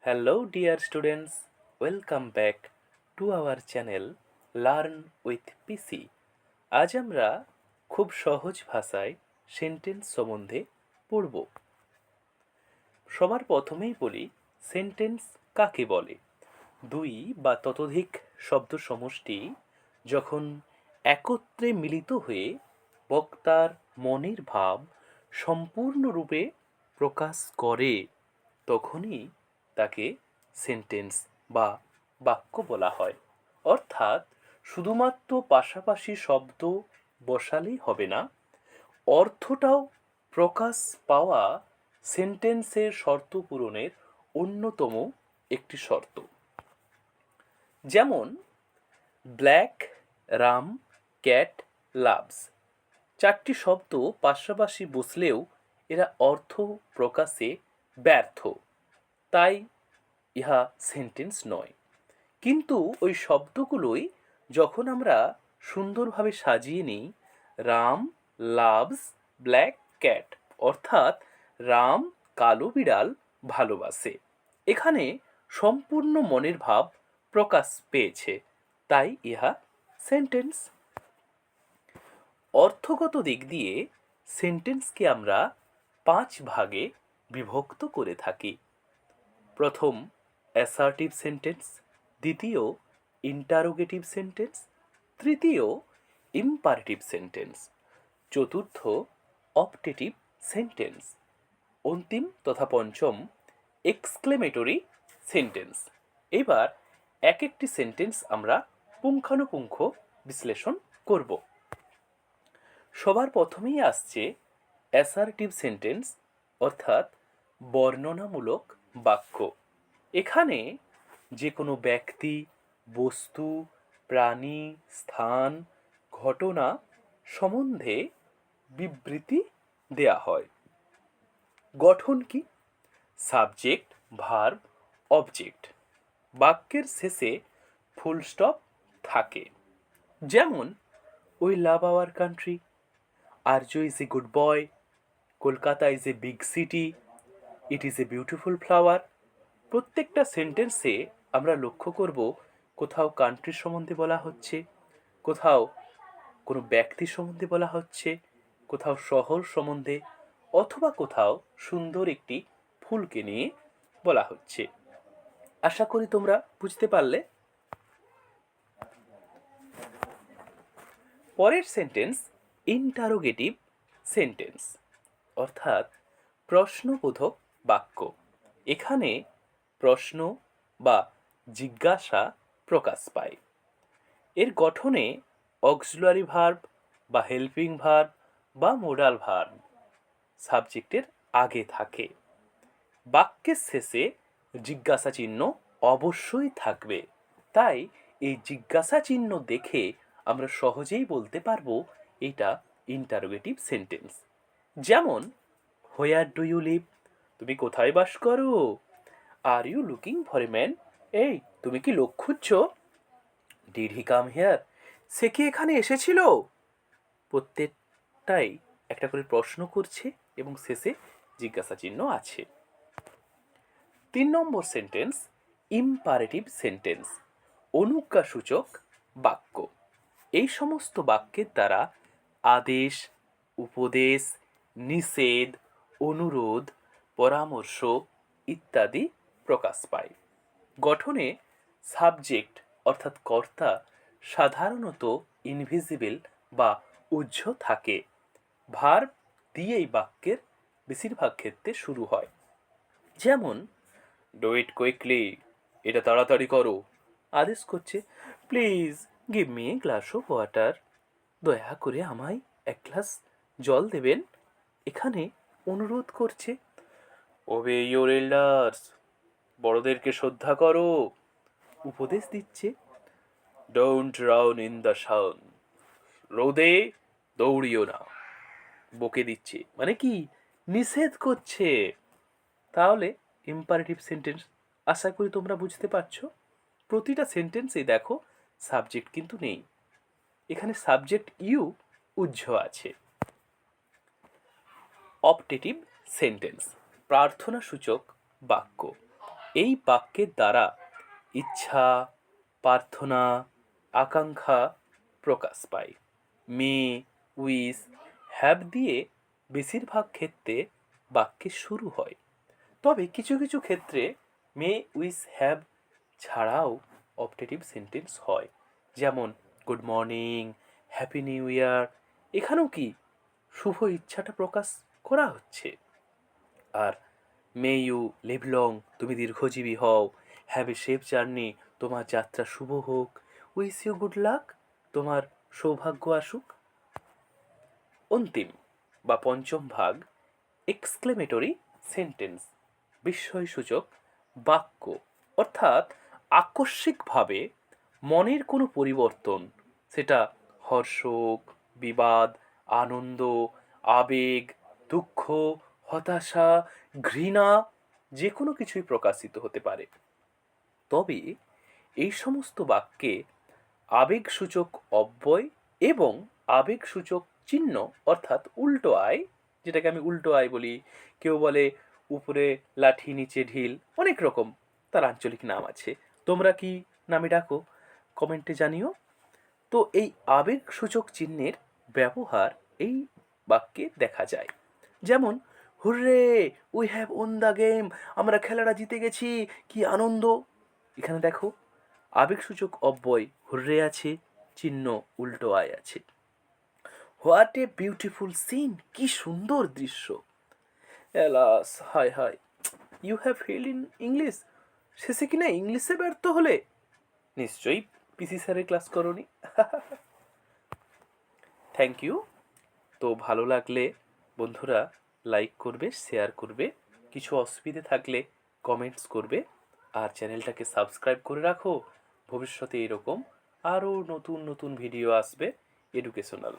Hello, dear students. Welcome back to our channel Learn with PC. আজ আমরা খুব সহজ ভাষায় সেন্টেন্স সম্বন্ধে পড়ব। সবার প্রথমেই বলি সেন্টেন্স কাকে বলে। দুই বা ততোধিক শব্দ সমষ্টি যখন একত্রে মিলিত হয়ে বক্তার মনের ভাব সম্পূর্ণরূপে প্রকাশ করে তখনই তাকে সেন্টেন্স বা বাক্য বলা হয়। অর্থাৎ শুধুমাত্র পাশাপাশি শব্দ বসালেই হবে না, অর্থটাও প্রকাশ পাওয়া সেন্টেন্সের শর্ত পূরণের অন্যতম একটি শর্ত। যেমন ব্ল্যাক, রাম, ক্যাট, লাভস চারটি শব্দ পাশাপাশি বসলেও এরা অর্থ প্রকাশে ব্যর্থ, তাই ইহা সেন্টেন্স নয়। কিন্তু ওই শব্দগুলোই যখন আমরা সুন্দরভাবে সাজিয়ে নিই, রাম লাভস ব্ল্যাক ক্যাট, অর্থাৎ রাম কালো বিড়াল ভালোবাসে, এখানে সম্পূর্ণ মনের ভাব প্রকাশ পেয়েছে, তাই ইহা সেন্টেন্স। অর্থগত দিক দিয়ে সেন্টেন্সকে আমরা 5 ভাগে বিভক্ত করে থাকি। প্রথম অ্যাসার্টিভ সেন্টেন্স, দ্বিতীয় ইন্টারোগেটিভ সেন্টেন্স, তৃতীয় ইম্পারেটিভ সেন্টেন্স, চতুর্থ অপটেটিভ সেন্টেন্স, অন্তিম তথা পঞ্চম এক্সক্লেমেটরি সেন্টেন্স। এবার এক একটি সেন্টেন্স আমরা পুঙ্খানুপুঙ্খ বিশ্লেষণ করব। সবার প্রথমেই আসছে অ্যাসার্টিভ সেন্টেন্স, অর্থাৎ বর্ণনামূলক বাক্য। এখানে যে কোনো ব্যক্তি, বস্তু, প্রাণী, স্থান, ঘটনা সম্বন্ধে বিবৃতি দেয়া হয়। গঠন কি? Subject, verb, object. বাক্যের শেষে ফুল স্টপ থাকে। যেমন we love our country, Arya is a good boy, Kolkata is a big city, it is a beautiful flower. প্রত্যেকটা সেন্টেন্সে আমরা লক্ষ্য করব কোথাও কান্ট্রির সম্বন্ধে বলা হচ্ছে, কোথাও কোনো ব্যক্তির সম্বন্ধে বলা হচ্ছে, কোথাও শহর সম্বন্ধে, অথবা কোথাও সুন্দর একটি ফুলকে নিয়ে বলা হচ্ছে। আশা করি তোমরা বুঝতে পারলে। পরের সেন্টেন্স ইন্টারোগেটিভ সেন্টেন্স, অর্থাৎ প্রশ্নবোধক বাক্য। এখানে প্রশ্ন বা জিজ্ঞাসা প্রকাশ পায়। এর গঠনে অক্সিলারি ভার্ব বা হেল্পিং ভার্ব বা মোডাল ভার্ব সাবজেক্টের আগে থাকে। বাক্যের শেষে জিজ্ঞাসা চিহ্ন অবশ্যই থাকবে, তাই এই জিজ্ঞাসা চিহ্ন দেখে আমরা সহজেই বলতে পারবো এটা ইন্টারোগেটিভ সেন্টেন্স। যেমন হোয়ার ডু ইউ লিভ, তুমি কোথায় বাস করো? Are you looking for a man, এই তুমি কি লোক খুঁজছো? ডিড হি কাম হিয়ার, সে কি এখানে এসেছিল? প্রত্যেকটাই একটা করে প্রশ্ন করছে এবং শেষে জিজ্ঞাসা চিহ্ন আছে। 3 নম্বর সেন্টেন্স ইম্পারেটিভ সেন্টেন্স, অনুজ্ঞাসূচক বাক্য। এই সমস্ত বাক্যের দ্বারা আদেশ, উপদেশ, নিষেধ, অনুরোধ, পরামর্শ ইত্যাদি প্রকাশ পায়। গঠনে সাবজেক্ট অর্থাৎ কর্তা সাধারণত ইনভিজিবল বা উহ্য থাকে। ভার্ব দিয়েই বাক্যের বেশিরভাগ ক্ষেত্রে শুরু হয়। যেমন ডু ইট কুইকলি, এটা তাড়াতাড়ি করো। আদেশ করছে please give me a glass of water, দয়া করে আমায় এক গ্লাস জল দেবেন। এখানে অনুরোধ করছে ওবে ইয়োর এল্ডার্স, বড়দেরকে শ্রদ্ধা করো। উপদেশ দিচ্ছে don't run in the sun, রোদে দৌড়িও না। বকে দিচ্ছে মানে কি, নিষেধ করছে। তাহলে ইম্পারেটিভ সেন্টেন্স আশা করি তোমরা বুঝতে পারছো। প্রতিটা সেন্টেন্সেই দেখো সাবজেক্ট কিন্তু নেই, এখানে সাবজেক্ট ইউ উহ্য আছে। অপটেটিভ সেন্টেন্স, প্রার্থনা সূচক বাক্য। এই বাক্যের দ্বারা ইচ্ছা, প্রার্থনা, আকাঙ্ক্ষা প্রকাশ পায়। মে, উইস, হ্যাভ দিয়ে বেশিরভাগ ক্ষেত্রে বাক্যের শুরু হয়। তবে কিছু কিছু ক্ষেত্রে মে, উইস, হ্যাভ ছাড়াও অপটেটিভ সেন্টেন্স হয়। যেমন good morning, happy new year, এখানেও কি শুভ ইচ্ছাটা প্রকাশ করা হচ্ছে। আর মে ইউ লিভ লং, তুমি দীর্ঘজীবী হও। হ্যাভ এ সেফ জার্নি, তোমার যাত্রা শুভ হোক। উইস ইউ গুড লাক, তোমার সৌভাগ্য আসুক। অন্তিম বা পঞ্চম ভাগ এক্সক্লেমেটরি সেন্টেন্স, বিস্ময়সূচক বাক্য, অর্থাৎ আকস্মিকভাবে মনের কোনো পরিবর্তন, সেটা হর্ষক, বিবাদ, আনন্দ, আবেগ, দুঃখ, হতাশা, ঘৃণা, যে কোনো কিছুই প্রকাশিত হতে পারে। তবে এই সমস্ত বাক্যে আবেগসূচক অব্যয় এবং আবেগসূচক চিহ্ন, অর্থাৎ উল্টো আয়, যেটাকে আমি উল্টো আয় বলি, কেউ বলে উপরে লাঠি নিচে ঢিল, অনেক রকম তার আঞ্চলিক নাম আছে। তোমরা কি নামে ডাকো কমেন্টে জানিও। তো এই আবেগসূচক চিহ্নের ব্যবহার এই বাক্যে দেখা যায়। যেমন hurray, we have won the game, আমরা খেলাটা জিতে গেছি, কি আনন্দ। এখানে দেখো আবেগসূচক অব্যয় হুররে আছে, চিহ্ন উল্টো আয় আছে। হোয়াট এ বিউটিফুল সিন, কি সুন্দর দৃশ্য। এলাস, হায় হায়, you have fail in English, শেষে কিনা ইংলিশে ব্যর্থ হলে। নিশ্চয়ই পিসি স্যারের ক্লাস করনি। Thank you. তো ভালো লাগলে বন্ধুরা লাইক করবে, শেয়ার করবে, কিছু অসুবিধে থাকলে কমেন্টস করবে, আর চ্যানেলটাকে সাবস্ক্রাইব করে রাখো। ভবিষ্যতে এরকম আরও নতুন নতুন ভিডিও আসবে এডুকেশনাল।